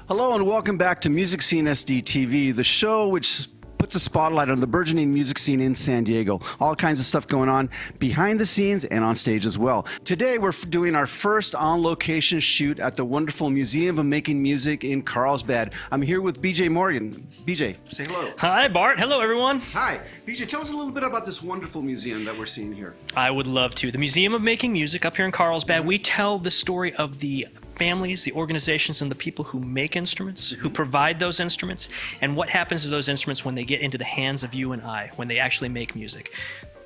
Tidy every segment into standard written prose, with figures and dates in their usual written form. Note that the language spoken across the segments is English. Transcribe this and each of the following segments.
Hello and welcome back to MusicSceneSD TV, the show which puts a spotlight on the burgeoning music scene in San Diego. All kinds of stuff going on behind the scenes and on stage as well. Today we're doing our first on-location shoot at the wonderful Museum of Making Music in Carlsbad. I'm here with BJ Morgan. BJ, say hello. Hi, Bart. Hello, everyone. Hi. BJ, tell us a little bit about this wonderful museum that we're seeing here. I would love to. The Museum of Making Music up here in Carlsbad, we tell the story of the families, the organizations, and the people who make instruments, who provide those instruments, and what happens to those instruments when they get into the hands of you and I, when they actually make music.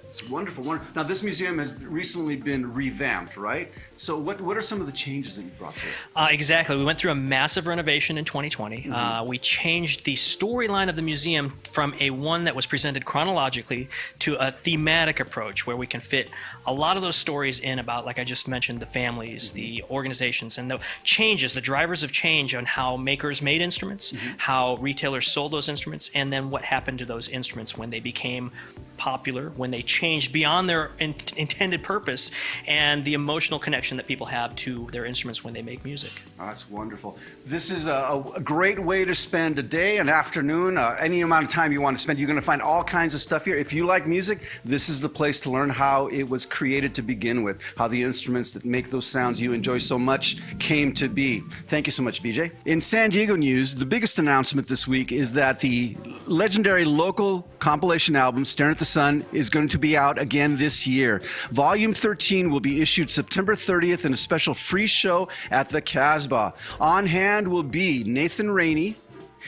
It's wonderful, wonderful. Now, this museum has recently been revamped, right? So what are some of the changes that you brought to it? Exactly. We went through a massive renovation in 2020. We changed the storyline of the museum from one that was presented chronologically to a thematic approach where we can fit a lot of those stories in about, like I just mentioned, the families, the organizations, and the changes, the drivers of change on how makers made instruments, how retailers sold those instruments, and then what happened to those instruments when they became popular, when they changed beyond their intended purpose, and the emotional connection that people have to their instruments when they make music. Oh, that's wonderful. This is a great way to spend a day, an afternoon, any amount of time you want to spend. You're going to find all kinds of stuff here. If you like music, this is the place to learn how it was created to begin with, how the instruments that make those sounds you enjoy so much came to be. Thank you so much, BJ. In San Diego news, the biggest announcement this week is that the legendary local compilation album, Staring at the Sun, is going to be out again this year. Volume 13 will be issued September 30th in a special free show at the Casbah. On hand will be Nathan Rainey,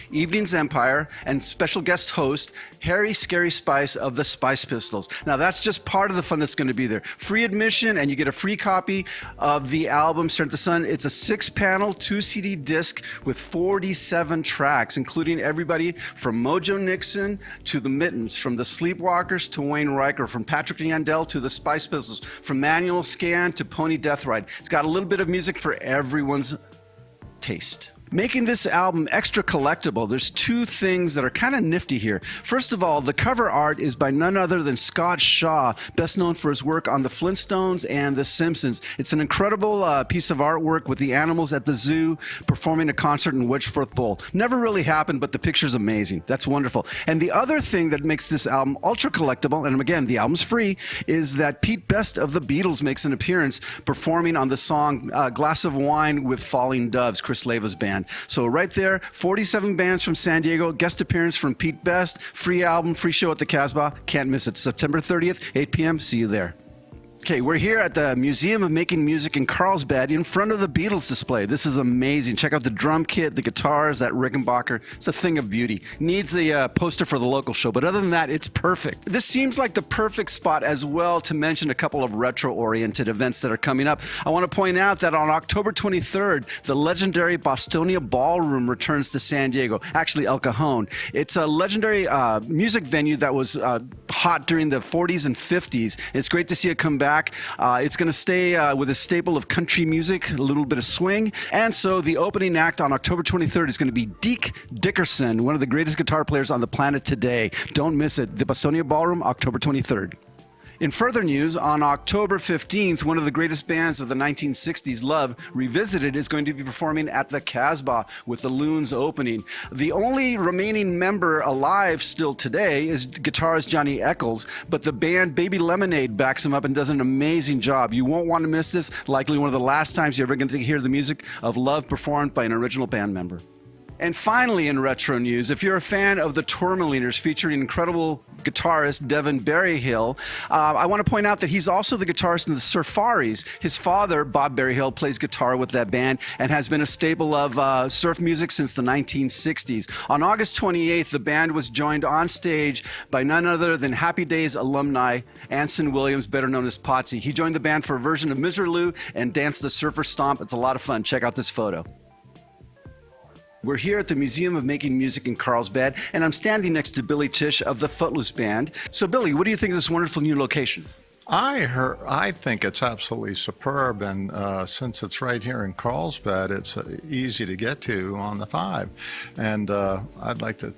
Evening's Empire, and special guest host Harry Scary Spice of the Spice Pistols. Now that's just part of the fun that's going to be there. Free admission, and you get a free copy of the album Staring at the Sun. It's a 6-panel, 2-CD disc with 47 tracks, including everybody from Mojo Nixon to the Mittens, from the Sleepwalkers to Wayne Riker, from Patrick Yandel to the Spice Pistols, from Manual Scan to Pony Death Ride. It's got a little bit of music for everyone's taste. Making this album extra collectible, there's two things that are kind of nifty here. First of all, the cover art is by none other than Scott Shaw, best known for his work on The Flintstones and The Simpsons. It's an incredible piece of artwork with the animals at the zoo performing a concert in Wedgeforth Bowl. Never really happened, but the picture's amazing. That's wonderful. And the other thing that makes this album ultra collectible, and again, the album's free, is that Pete Best of the Beatles makes an appearance performing on the song Glass of Wine with Falling Doves, Chris Lava's band. So right there, 47 bands from San Diego, guest appearance from Pete Best, free album, free show at the Casbah. Can't miss it. September 30th, 8 p.m. See you there. Okay, we're here at the Museum of Making Music in Carlsbad in front of the Beatles display. This is amazing. Check out the drum kit, the guitars, that Rickenbacker. It's a thing of beauty. Needs the poster for the local show, but other than that, it's perfect. This seems like the perfect spot as well to mention a couple of retro-oriented events that are coming up. I want to point out that on October 23rd, the legendary Bostonia Ballroom returns to San Diego, actually El Cajon. It's a legendary music venue that was hot during the 40s and 50s. It's great to see it come back. It's going to stay with a staple of country music, a little bit of swing. And so the opening act on October 23rd is going to be Deke Dickerson, one of the greatest guitar players on the planet today. Don't miss it. The Bostonia Ballroom, October 23rd. In further news, on October 15th, one of the greatest bands of the 1960s, Love Revisited, is going to be performing at the Casbah with the Loons opening. The only remaining member alive still today is guitarist Johnny Eccles, but the band Baby Lemonade backs him up and does an amazing job. You won't want to miss this. Likely one of the last times you're ever going to hear the music of Love performed by an original band member. And finally, in retro news, if you're a fan of the Tourmaliners featuring incredible guitarist Devin Berryhill, I want to point out that he's also the guitarist in the Surfaris. His father, Bob Berryhill, plays guitar with that band and has been a staple of surf music since the 1960s. On August 28th, the band was joined on stage by none other than Happy Days alumni Anson Williams, better known as Potsy. He joined the band for a version of Misery Lou and danced the Surfer Stomp. It's a lot of fun. Check out this photo. We're here at the Museum of Making Music in Carlsbad, and I'm standing next to Billy Tish of the Footloose Band. So, Billy, what do you think of this wonderful new location? I think it's absolutely superb, and since it's right here in Carlsbad, it's easy to get to on the 5. And I'd like to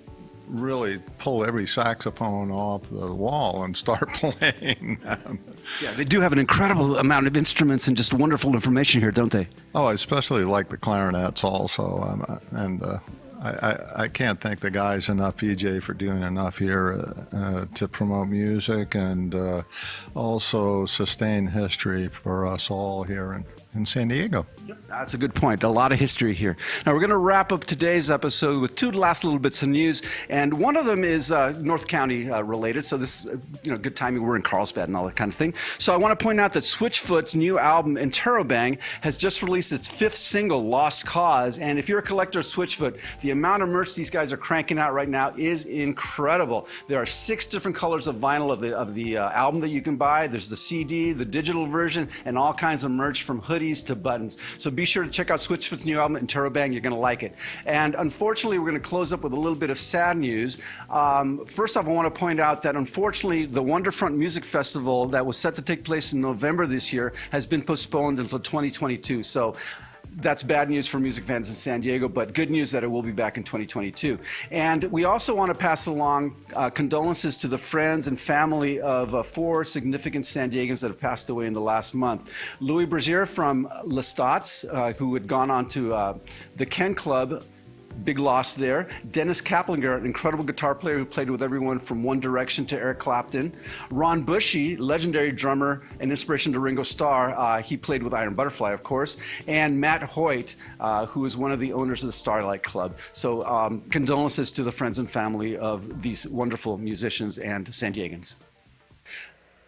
really pull every saxophone off the wall and start playing. Yeah, they do have an incredible amount of instruments and just wonderful information here, don't they? Oh, I especially like the clarinets also, I can't thank the guys enough, EJ, for doing enough here to promote music and also sustain history for us all here in San Diego. That's a good point. A lot of history here. Now, we're going to wrap up today's episode with two last little bits of news, and one of them is North County related, so this is good timing. We're in Carlsbad and all that kind of thing. So I want to point out that Switchfoot's new album, Interrobang, has just released its 5th single, Lost Cause, and if you're a collector of Switchfoot, the amount of merch these guys are cranking out right now is incredible. There are 6 different colors of vinyl of the album that you can buy. There's the CD, the digital version, and all kinds of merch from hoodies to buttons. So be sure to check out Switchfoot's new album, Interrobang. You're going to like it. And unfortunately, we're going to close up with a little bit of sad news. First off, I want to point out that unfortunately, the Wonderfront Music Festival that was set to take place in November this year has been postponed until 2022. So that's bad news for music fans in San Diego, but good news that it will be back in 2022. And we also want to pass along condolences to the friends and family of 4 significant San Diegans that have passed away in the last month. Louis Brazier from Lestats, who had gone on to the Ken Club, big loss there. Dennis Kaplinger, an incredible guitar player who played with everyone from One Direction to Eric Clapton. Ron Bushy, legendary drummer and inspiration to Ringo Starr. He played with Iron Butterfly, of course. And Matt Hoyt, who is one of the owners of the Starlight Club. So condolences to the friends and family of these wonderful musicians and San Diegans.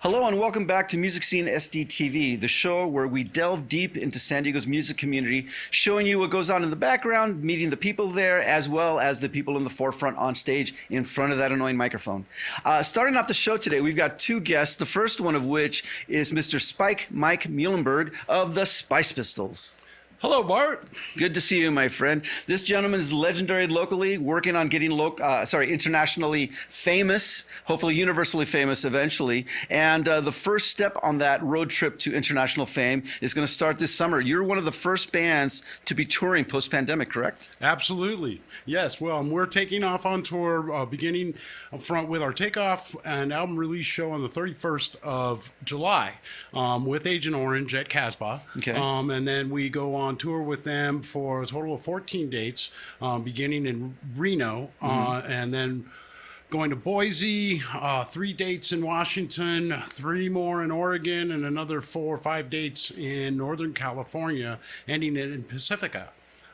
Hello and welcome back to Music Scene SD TV, the show where we delve deep into San Diego's music community, showing you what goes on in the background, meeting the people there, as well as the people in the forefront on stage in front of that annoying microphone. Starting off the show today, we've got 2 guests, the first one of which is Mr. Spike Mike Muhlenberg of the Spice Pistols. Hello, Bart. Good to see you, my friend. This gentleman is legendary locally, working on getting internationally famous, hopefully universally famous eventually. And the first step on that road trip to international fame is going to start this summer. You're one of the first bands to be touring post-pandemic, correct? Absolutely. Yes. Well, we're taking off on tour beginning up front with our takeoff and album release show on the 31st of July with Agent Orange at Casbah. Okay. And then we go on tour with them for a total of 14 dates, beginning in Reno, and then going to Boise, 3 dates in Washington, 3 more in Oregon, and another 4 or 5 dates in Northern California, ending it in Pacifica,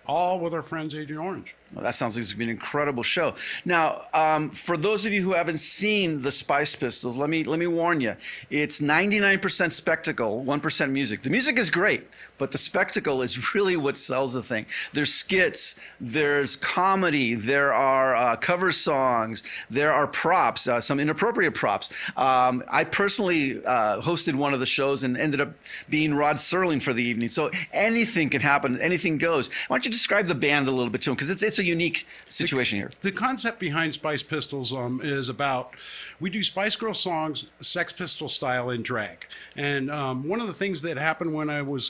all with our friends Agent Orange. Well, that sounds like it's going to be an incredible show. Now, for those of you who haven't seen the Spice Pistols, let me warn you. It's 99% spectacle, 1% music. The music is great, but the spectacle is really what sells the thing. There's skits, there's comedy, there are cover songs, there are props, some inappropriate props. I personally hosted one of the shows and ended up being Rod Serling for the evening. So anything can happen, anything goes. Why don't you describe the band a little bit to them? Because it's a unique situation here. The concept behind Spice Pistols is about, we do Spice Girl songs, Sex Pistol style in drag. And one of the things that happened when I was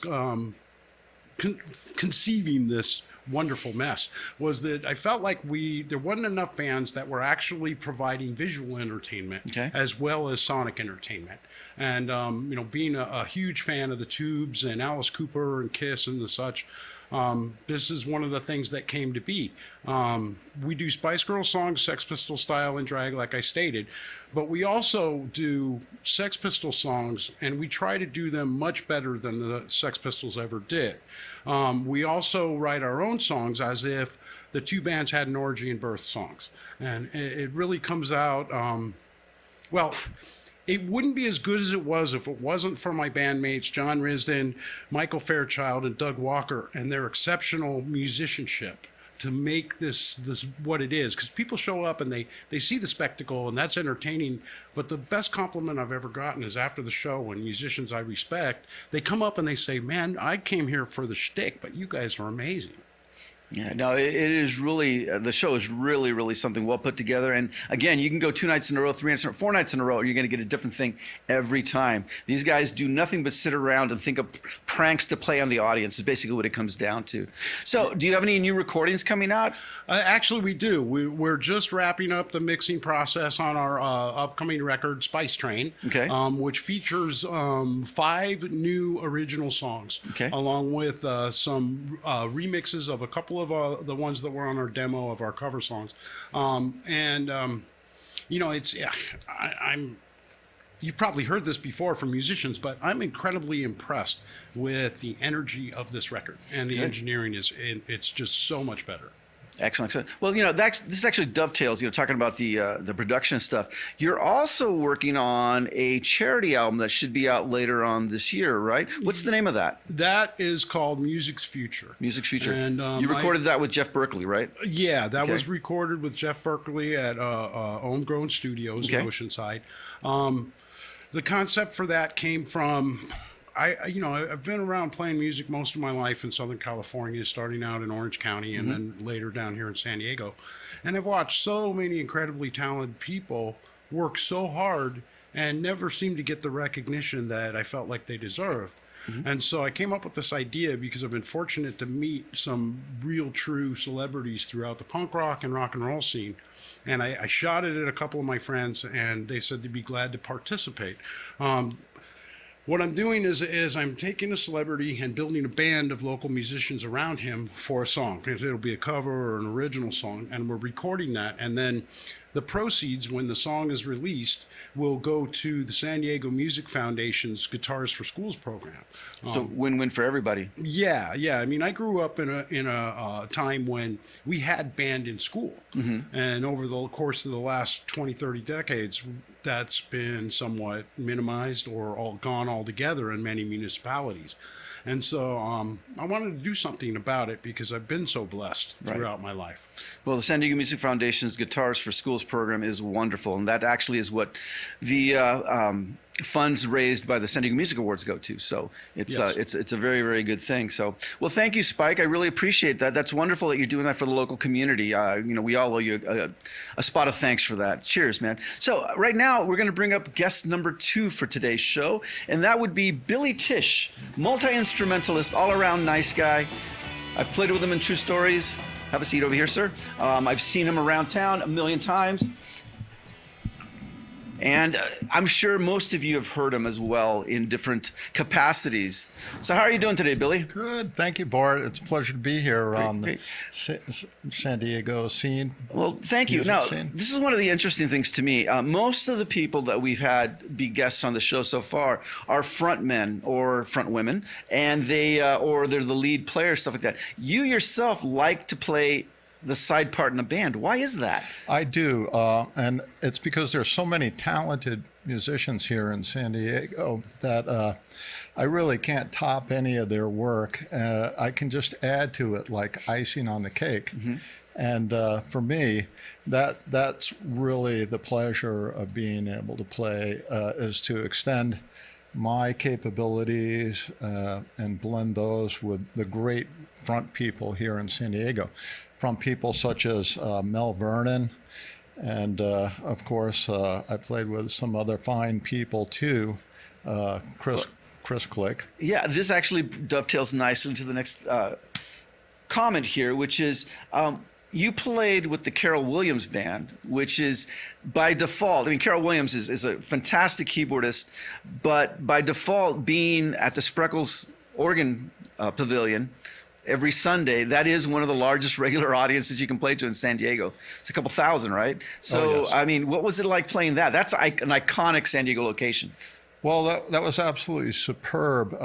conceiving this wonderful mess was that I felt like there wasn't enough bands that were actually providing visual entertainment as well as sonic entertainment. And being a huge fan of the Tubes and Alice Cooper and Kiss and the such, this is one of the things that came to be. We do Spice Girl songs, Sex Pistol style and drag, like I stated, but we also do Sex Pistol songs, and we try to do them much better than the Sex Pistols ever did. We also write our own songs as if the 2 bands had an orgy and birth songs, and it really comes out, it wouldn't be as good as it was if it wasn't for my bandmates, John Risden, Michael Fairchild, and Doug Walker, and their exceptional musicianship to make this what it is. Because people show up and they see the spectacle, and that's entertaining. But the best compliment I've ever gotten is after the show, when musicians I respect, they come up and they say, "Man, I came here for the shtick, but you guys are amazing." Yeah, no, it is really, the show is really, really something well put together. And again, you can go 2 nights in a row, 3 nights in a row, 4 nights in a row, and you're going to get a different thing every time. These guys do nothing but sit around and think of pranks to play on the audience, is basically what it comes down to. So do you have any new recordings coming out? Actually, we do. We're just wrapping up the mixing process on our upcoming record, Spice Train, Okay. Which features 5 new original songs, Okay. along with some remixes of a couple of the ones that were on our demo of our cover songs. It's I'm. You've probably heard this before from musicians, but I'm incredibly impressed with the energy of this record, and the engineering it's just so much better. Excellent. Well, this actually dovetails, talking about the production stuff. You're also working on a charity album that should be out later on this year, right? What's the name of that? That is called Music's Future. Music's Future. And you recorded that with Jeff Berkeley, right? Yeah, that was recorded with Jeff Berkeley at Homegrown Studios in Oceanside. The concept for that came from... I've been around playing music most of my life in Southern California, starting out in Orange County and then later down here in San Diego. And I've watched so many incredibly talented people work so hard and never seem to get the recognition that I felt like they deserved. And so I came up with this idea because I've been fortunate to meet some real true celebrities throughout the punk rock and roll scene. And I shot it at a couple of my friends, and they said they'd be glad to participate. What I'm doing is I'm taking a celebrity and building a band of local musicians around him for a song. It'll be a cover or an original song, and we're recording that. And then the proceeds, when the song is released, will go to the San Diego Music Foundation's Guitars for Schools program. So win-win for everybody. Yeah. I mean, I grew up in a time when we had band in school. And over the course of the last 20, 30 decades, that's been somewhat minimized or gone altogether in many municipalities. And so I wanted to do something about it because I've been so blessed throughout my life. Well, the San Diego Music Foundation's Guitars for Schools program is wonderful, and that actually is what the funds raised by the San Diego Music Awards go to. So it's a very, very good thing. So, well, thank you, Spike. I really appreciate that. That's wonderful that you're doing that for the local community. We all owe you a spot of thanks for that. Cheers, man. So right now we're going to bring up guest number 2 for today's show, and that would be Billy Tisch, multi-instrumentalist, all-around nice guy. I've played with him in True Stories. Have a seat over here, sir. I've seen him around town a million times. And I'm sure most of you have heard him as well in different capacities. So how are you doing today, Billy? Good. Thank you, Bart. It's a pleasure to be here on the San Diego scene. Well, thank you. Now, this is one of the interesting things to me. Most of the people that we've had be guests on the show so far are frontmen or frontwomen, and or they're the lead player, stuff like that. You yourself like to play the side part in a band. Why is that? I do, and it's because there's so many talented musicians here in San Diego that I really can't top any of their work. I can just add to it like icing on the cake. And for me, that's really the pleasure of being able to play, is to extend my capabilities and blend those with the great front people here in San Diego. From people such as Mel Vernon, and of course I played with some other fine people too, Chris Click. Yeah, this actually dovetails nicely to the next comment here, which is you played with the Carol Williams Band, which is by default, I mean, Carol Williams is a fantastic keyboardist, but by default being at the Spreckles Organ Pavilion every Sunday, that is one of the largest regular audiences you can play to in San Diego. It's a couple thousand, right? So, I mean, what was it like playing that? That's an iconic San Diego location. Well, that was absolutely superb.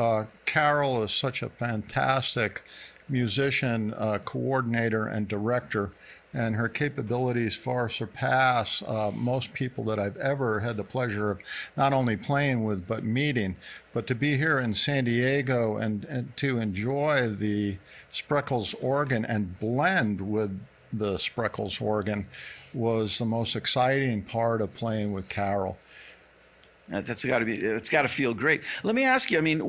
Carol is such a fantastic musician, coordinator, and director, and her capabilities far surpass most people that I've ever had the pleasure of not only playing with but meeting. But to be here in San Diego and to enjoy the Spreckles organ and blend with the Spreckles organ was the most exciting part of playing with Carol. It's got to feel great. Let me ask you, I mean,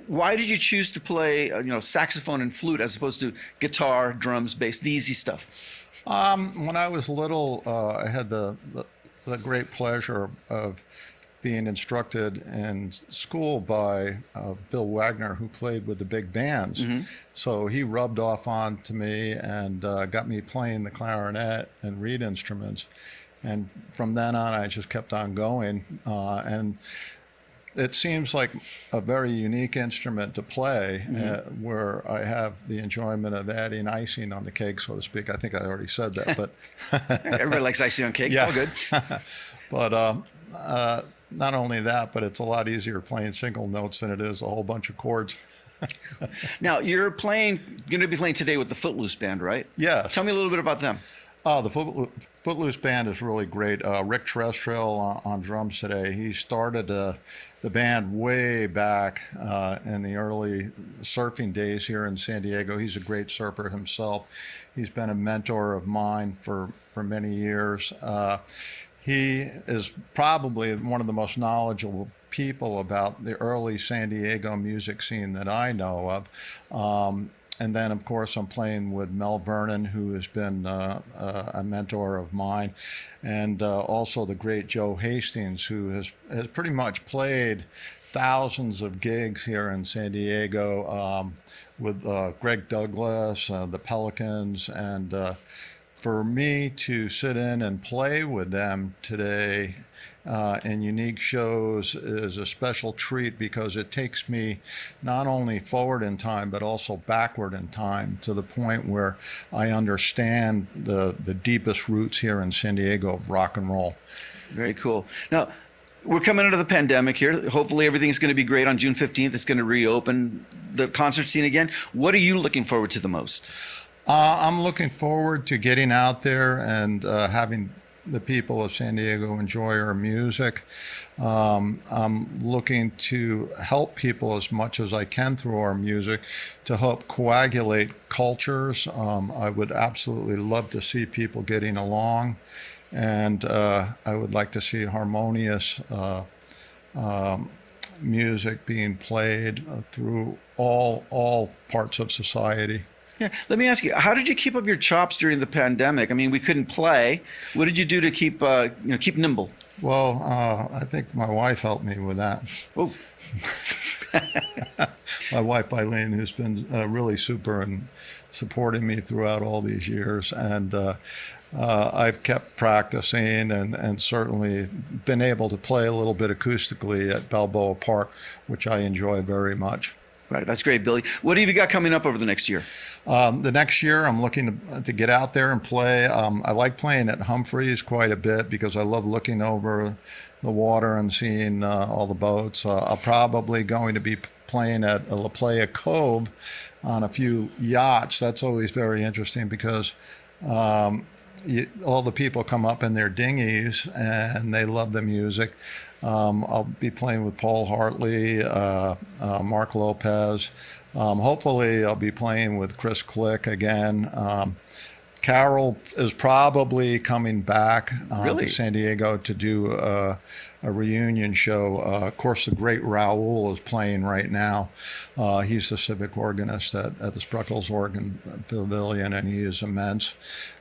why did you choose to play, saxophone and flute as opposed to guitar, drums, bass, the easy stuff? When I was little, I had the great pleasure of being instructed in school by Bill Wagner, who played with the big bands. Mm-hmm. So he rubbed off onto me and got me playing the clarinet and reed instruments. And from then on, I just kept on going. And it seems like a very unique instrument to play, mm-hmm. Where I have the enjoyment of adding icing on the cake, so to speak. I think I already said that, but everybody likes icing on cake. Yeah. It's all good. But not only that, but it's a lot easier playing single notes than it is a whole bunch of chords. Now, you're going to be playing today with the Footloose Band, right? Yes. Tell me a little bit about them. Oh, the Footloose Band is really great. Rick Terrestrial on drums today. He started the band way back in the early surfing days here in San Diego. He's a great surfer himself. He's been a mentor of mine for many years. He is probably one of the most knowledgeable people about the early San Diego music scene that I know of. And then, of course, I'm playing with Mel Vernon, who has been a mentor of mine, and also the great Joe Hastings, who has pretty much played thousands of gigs here in San Diego with Greg Douglas, the Pelicans, and for me to sit in and play with them today in unique shows is a special treat, because it takes me not only forward in time but also backward in time, to the point where I understand the deepest roots here in San Diego of rock and roll. Very cool. Now, we're coming out of the pandemic here. Hopefully everything's going to be great on June 15th. It's going to reopen the concert scene again. What are you looking forward to the most? I'm looking forward to getting out there and having the people of San Diego enjoy our music. I'm looking to help people as much as I can through our music to help coagulate cultures. I would absolutely love to see people getting along, and I would like to see harmonious music being played through all parts of society. Yeah. Let me ask you, how did you keep up your chops during the pandemic? I mean, we couldn't play. What did you do to keep nimble? Well, I think my wife helped me with that. Oh. My wife, Eileen, who's been really super and supporting me throughout all these years. And I've kept practicing and certainly been able to play a little bit acoustically at Balboa Park, which I enjoy very much. Right, that's great, Billy. What have you got coming up over the next year? The next year, I'm looking to get out there and play. I like playing at Humphreys quite a bit because I love looking over the water and seeing all the boats. I'm probably going to be playing at La Playa Cove on a few yachts. That's always very interesting because all the people come up in their dinghies and they love the music. I'll be playing with Paul Hartley, Mark Lopez. Hopefully I'll be playing with Chris Click again. Carol is probably coming back to San Diego to do a reunion show. Of course, the great Raul is playing right now. He's the civic organist at the Spreckles Organ Pavilion, and he is immense.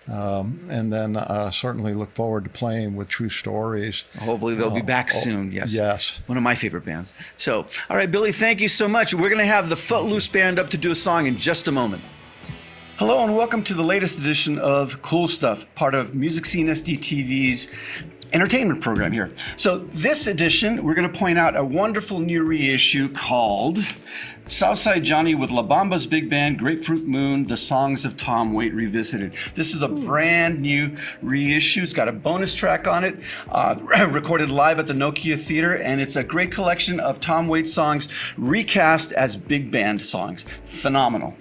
And then certainly look forward to playing with True Stories. Hopefully they'll be back soon. Yes. Yes. One of my favorite bands. So, all right, Billy, thank you so much. We're going to have the Footloose Band up to do a song in just a moment. Hello and welcome to the latest edition of Cool Stuff, part of MusicSceneSD TV's entertainment program here. So this edition, we're going to point out a wonderful new reissue called Southside Johnny with La Bamba's Big Band, Grapefruit Moon, The Songs of Tom Waite Revisited. This is a brand new reissue. It's got a bonus track on it, recorded live at the Nokia Theater, and it's a great collection of Tom Waite songs recast as big band songs. Phenomenal.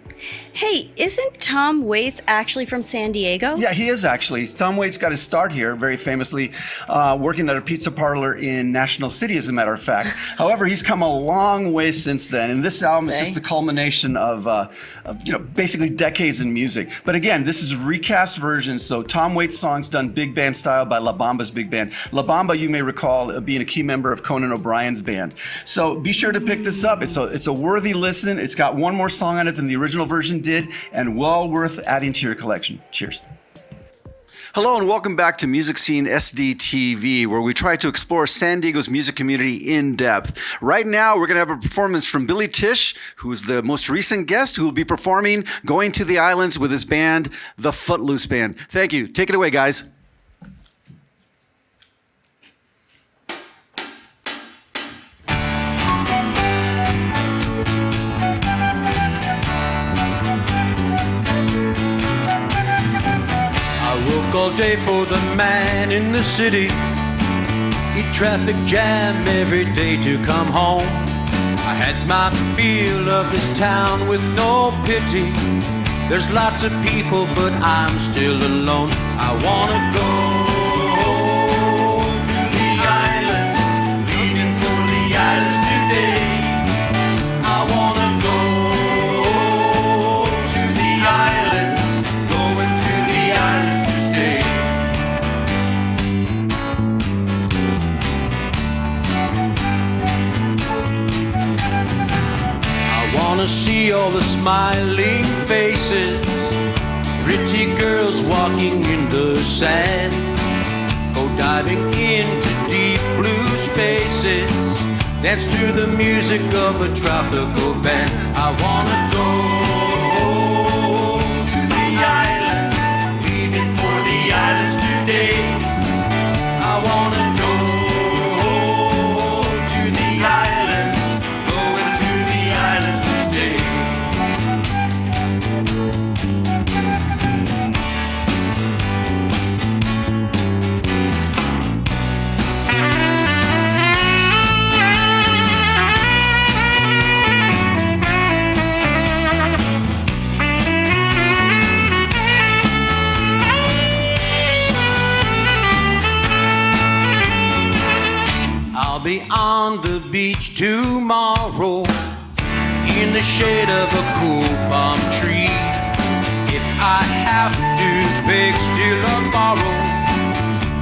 Hey, isn't Tom Waits actually from San Diego? Yeah, he is actually. Tom Waits got his start here, very famously, working at a pizza parlor in National City, as a matter of fact. However, he's come a long way since then, and this album is just the culmination of basically decades in music. But again, this is a recast version, so Tom Waits songs done big band style by La Bamba's big band. La Bamba, you may recall, being a key member of Conan O'Brien's band. So be sure to pick this up. It's a worthy listen. It's got one more song on it than the original version did, and well worth adding to your collection. Cheers. Hello and welcome back to Music Scene SD TV, where we try to explore San Diego's music community in depth. Right now, we're going to have a performance from Billy Tisch, who's the most recent guest, who will be performing Going to the Islands with his band, the Footloose Band. Thank you. Take it away, guys. All day for the man in the city, eat traffic jam every day to come home. I had my fill of this town with no pity. There's lots of people, but I'm still alone. I wanna go to the islands, leaving for the islands today. I wanna go to the islands, going to the islands. Wanna see all the smiling faces, pretty girls walking in the sand, go diving into deep blue spaces, dance to the music of a tropical band. I wanna go to the islands, leaving for the islands today. I wanna go to the islands, going to the islands. I'll be on the beach tomorrow, in the shade of a cool palm tree. If I have to beg, steal or borrow,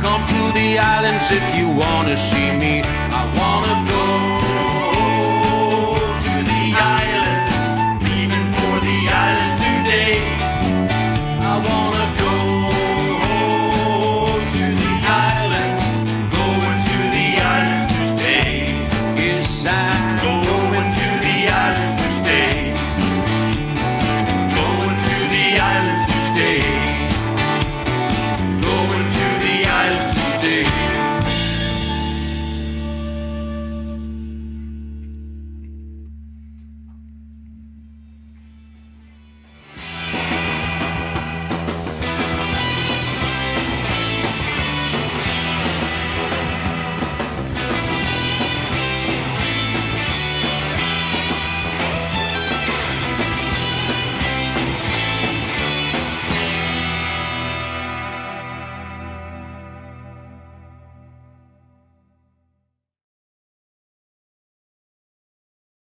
come to the islands if you wanna see me. I wanna go